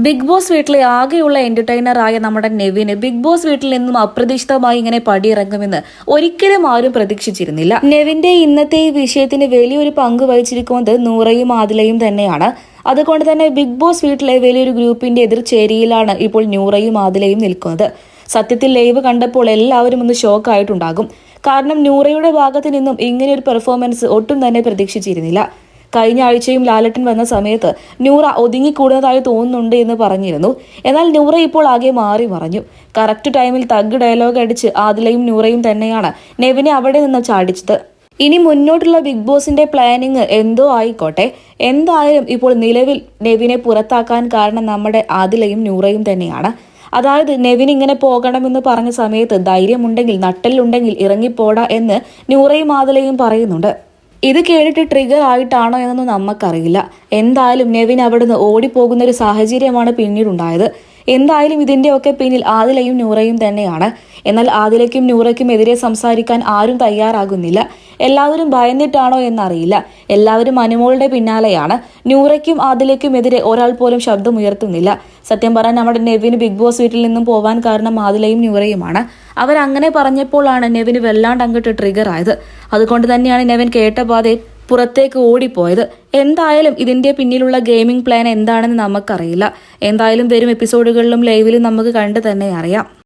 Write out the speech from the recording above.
Big boss വീട്ടിലെ ആകെയുള്ള എന്റർടൈനറായ നമ്മുടെ നെവിന് ബിഗ് ബോസ് വീട്ടിൽ നിന്നും അപ്രതീക്ഷിതമായി ഇങ്ങനെ പടിയിറങ്ങുമെന്ന് ഒരിക്കലും ആരും പ്രതീക്ഷിച്ചിരുന്നില്ല. നെവിന്റെ ഇന്നത്തെ ഈ വിഷയത്തിന് വലിയൊരു പങ്ക് വഹിച്ചിരിക്കുന്നത് നൂറയും ആദിലയും തന്നെയാണ്. അതുകൊണ്ട് തന്നെ ബിഗ് ബോസ് വീട്ടിലെ വലിയൊരു ഗ്രൂപ്പിന്റെ എതിർചേരിയിലാണ് ഇപ്പോൾ നൂറയും ആദിലയും നിൽക്കുന്നത്. സത്യത്തിൽ ലൈവ് കണ്ടപ്പോൾ എല്ലാവരും ഒന്ന് ഷോക്ക് ആയിട്ടുണ്ടാകും. കാരണം നൂറയുടെ ഭാഗത്തു നിന്നും ഇങ്ങനെയൊരു പെർഫോമൻസ് ഒട്ടും തന്നെ പ്രതീക്ഷിച്ചിരുന്നില്ല. കഴിഞ്ഞ ആഴ്ചയും ലാലട്ടൻ വന്ന സമയത്ത് നൂറ ഒതുങ്ങിക്കൂടുന്നതായി തോന്നുന്നുണ്ട് എന്ന് പറഞ്ഞിരുന്നു. എന്നാൽ നൂറ ഇപ്പോൾ ആകെ മാറി മറഞ്ഞു. കറക്റ്റ് ടൈമിൽ തഗ് ഡയലോഗ് അടിച്ച് ആദിലയും നൂറയും തന്നെയാണ് നെവിനെ അവിടെ നിന്ന് ചാടിച്ചത്. ഇനി മുന്നോട്ടുള്ള ബിഗ് ബോസിന്റെ പ്ലാനിങ് എന്തോ ആയിക്കോട്ടെ, എന്തായാലും ഇപ്പോൾ നിലവിൽ നെവിനെ പുറത്താക്കാൻ കാരണം നമ്മുടെ ആദിലയും നൂറയും തന്നെയാണ്. അതായത് നെവിൻ ഇങ്ങനെ പോകണമെന്ന് പറഞ്ഞ സമയത്ത് ധൈര്യമുണ്ടെങ്കിൽ നട്ടലുണ്ടെങ്കിൽ ഇറങ്ങിപ്പോടാ എന്ന് നൂറയും ആദിലയും പറയുന്നുണ്ട്. ഇത് കേട്ടിട്ട് ട്രിഗർ ആയിട്ടാണോ എന്നൊന്നും നമുക്കറിയില്ല. എന്തായാലും നെവിൻ അവിടുന്ന് ഓടിപ്പോകുന്ന ഒരു സാഹചര്യമാണ് പിന്നീടുണ്ടായത്. എന്തായാലും ഇതിന്റെയൊക്കെ പിന്നിൽ ആദിലയും നൂറയും തന്നെയാണ്. എന്നാൽ ആദിലയ്ക്കും നൂറയ്ക്കും എതിരെ സംസാരിക്കാൻ ആരും തയ്യാറാകുന്നില്ല. എല്ലാവരും ഭയന്നിട്ടാണോ എന്നറിയില്ല. എല്ലാവരും അനുമോളുടെ പിന്നാലെയാണ്. നൂറയ്ക്കും ആദിലയ്ക്കും എതിരെ ഒരാൾ പോലും ശബ്ദമുയർത്തുന്നില്ല. സത്യം പറഞ്ഞാൽ നമ്മുടെ നെവിന് ബിഗ് ബോസ് വീട്ടിൽ നിന്നും പോവാൻ കാരണം ആദിലയും നൂറയുമാണ്. അവരങ്ങനെ പറഞ്ഞപ്പോഴാണ് നെവിന് വല്ലാണ്ട് അങ്ങോട്ട് ട്രിഗർ ആയത്. അതുകൊണ്ട് തന്നെയാണ് നെവിൻ കേട്ട പാതെ പുറത്തേക്ക് ഓടിപ്പോയത്. എന്തായാലും ഇതിന്റെ പിന്നിലുള്ള ഗെയിമിംഗ് പ്ലാൻ എന്താണെന്ന് നമുക്കറിയില്ല. എന്തായാലും വരും എപ്പിസോഡുകളിലും ലൈവിലും നമുക്ക് കണ്ടു തന്നെ അറിയാം.